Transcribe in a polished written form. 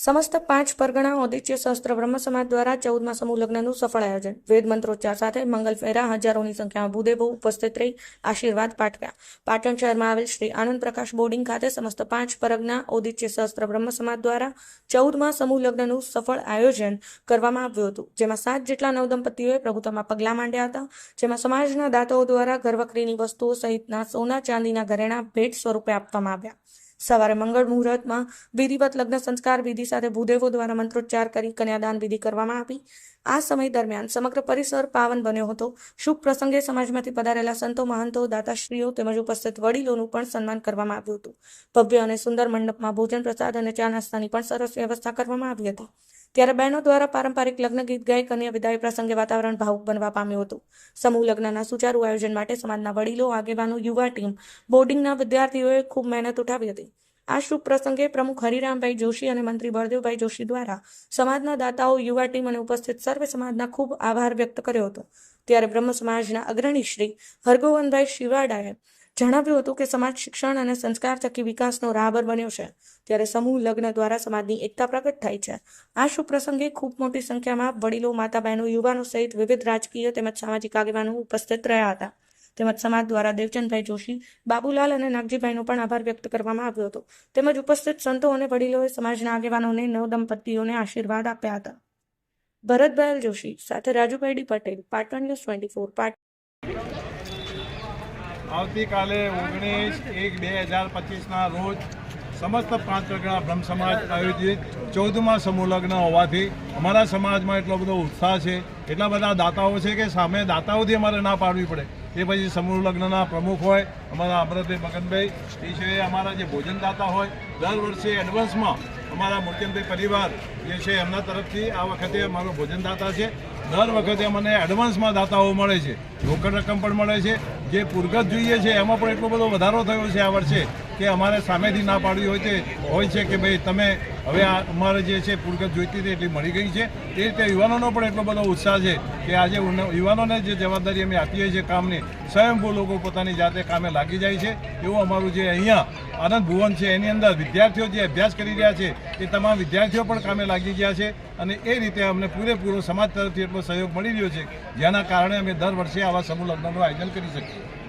સમસ્ત 5 પરગણા ઔદિત્ય સહસ્ત્ર બ્રહ્મ સમાજ દ્વારા 14મા સમૂહ લગ્નનું સફળ આયોજન. વેદ મંત્રોચ્ચાર સાથે મંગલ ફેરા, હજારોની સંખ્યામાં ભૂદેવો ઉપસ્થિત રહી આશીર્વાદ પાઠવ્યા. પાટણ શહેરમાં આવેલ શ્રી આનંદ પ્રકાશ બોર્ડિંગ ખાતે સમસ્ત 5 પરગણા ઔદિત્ય સહસ્ત્ર બ્રહ્મ સમાજ દ્વારા 14મા સમૂહ લગ્નનું સફળ આયોજન કરવામાં આવ્યું હતું, જેમાં 7 જેટલા નવદંપતીઓએ પ્રભુતામાં પગલાં માંડ્યા હતા. જેમાં સમાજના દાતાઓ દ્વારા ઘરવખરીની વસ્તુઓ સહિતના સોના ચાંદીના ઘરેણાં ભેટ સ્વરૂપે આપવામાં આવ્યા. સવારે મંગળ મુહૂર્તમાં વિધિવત લગ્ન સંસ્કાર વિધિ સાથે ભૂદેવો દ્વારા મંત્રોચ્ચાર કરી કન્યાદાન વિધિ કરવામાં આવી. આ સમય દરમિયાન સમગ્ર પરિસર પાવન બન્યો હતો. શુભ પ્રસંગે સમાજમાંથી પધારેલા સંતો, મહંતો, દાતાશ્રીઓ તેમજ ઉપસ્થિત વડીલોનું પણ સન્માન કરવામાં આવ્યું હતું. ભવ્ય અને સુંદર મંડપમાં ભોજન, પ્રસાદ અને ચા નાસ્તાની પણ સરસ વ્યવસ્થા કરવામાં આવી હતી. ત્યારે બહેનો દ્વારા પારંપરિક લગ્ન ગીત ગાઈ કન્યા વિદાય પ્રસંગે વાતાવરણ ભાવુક બનવા પામ્યું હતું. સમૂહ લગ્નના સુચારુ આયોજન માટે સમાજના વડીલો, આગેવાનો, યુવા ટીમ, બોર્ડિંગના વિદ્યાર્થીઓએ ખૂબ મહેનત ઉઠાવી હતી. આ શુભ પ્રસંગે પ્રમુખ હરિરામભાઈ જોશી અને મંત્રી બળદેવભાઈ જોશી દ્વારા સમાજના દાતાઓ, યુવા ટીમ અને ઉપસ્થિત સર્વે સમાજના ખૂબ આભાર વ્યક્ત કર્યો હતો. ત્યારે બ્રહ્મ સમાજના અગ્રણી શ્રી હરગોવનભાઈ શિવાડાએ જણાવ્યું હતું કે સમાજ શિક્ષણ અને સંસ્કાર થકી વિકાસનો રાહબર બન્યો છે. ત્યારે સમૂહ લગ્ન દ્વારા સમાજની એકતા પ્રગટ થાય છે. આ શુભ પ્રસંગે ખૂબ મોટી સંખ્યામાં વડીલો, માતા, બહેનો, યુવાનો સહિત વિવિધ રાજકીય તેમજ સામાજિક આગેવાનો ઉપસ્થિત રહ્યા હતા. તેમજ સમાજ દ્વારા દેવચંદભાઈ જોશી, બાબુલાલ અને નાગજીભાઈનો પણ આભાર વ્યક્ત કરવામાં આવ્યો હતો. તેમજ ઉપસ્થિત સંતો અને વડીલોએ સમાજના આગેવાનોને નવદંપતીઓને આશીર્વાદ આપ્યા હતા. ભરતભાઈ જોશી સાથે રાજુભાઈ ડી પટેલ, પાટણ ન્યૂઝ 24 પાટણ. આવતીકાલે 19/1/2025ના રોજ સમસ્ત 5 પરગણા બ્રહ્મ સમાજ આયોજિત 14મા સમૂહ લગ્ન હોવાથી અમારા સમાજમાં એટલો બધો ઉત્સાહ છે, એટલા બધા દાતાઓ છે કે સામે દાતાઓથી અમારે ના પાડવી પડે. એ પછી સમૂહ લગ્નના પ્રમુખ હોય અમારા અમરતભાઈ મગનભાઈ, એ સિવાય અમારા જે ભોજનદાતા હોય, દર વર્ષે એડવાન્સમાં અમારા મૂર્તિભાઈ પરિવાર જે છે એમના તરફથી આ વખતે અમારો ભોજનદાતા છે. દર વખતે મને એડવાન્સમાં દાતાઓ મળે છે, રોકડ રકમ પણ મળે છે. જે પૂરગત જોઈએ છે એમાં પણ એટલો બધો વધારો થયો છે આ વર્ષે કે અમારે સામેથી ના પાડવી હોય છે કે ભાઈ તમે હવે આ અમારે જે છે પૂરગત જોઈતી હતી એટલી મળી ગઈ છે. એ રીતે યુવાનોનો પણ એટલો બધો ઉત્સાહ છે કે આજે યુવાનોને જે જવાબદારી અમે આપીએ છીએ કામની, સ્વયંભૂ લોકો પોતાની જાતે કામે લાગી જાય છે. એવું અમારું જે અહીંયા આનંદ ભુવન છે એની અંદર વિદ્યાર્થીઓ જે અભ્યાસ કરી રહ્યા છે એ તમામ વિદ્યાર્થીઓ પણ કામે લાગી ગયા છે. અને એ રીતે અમને પૂરેપૂરો સમાજ તરફથી એટલો સહયોગ મળી રહ્યો છે, જેના કારણે અમે દર વર્ષે આવા સમૂહ લગ્નનું આયોજન કરી શકીએ.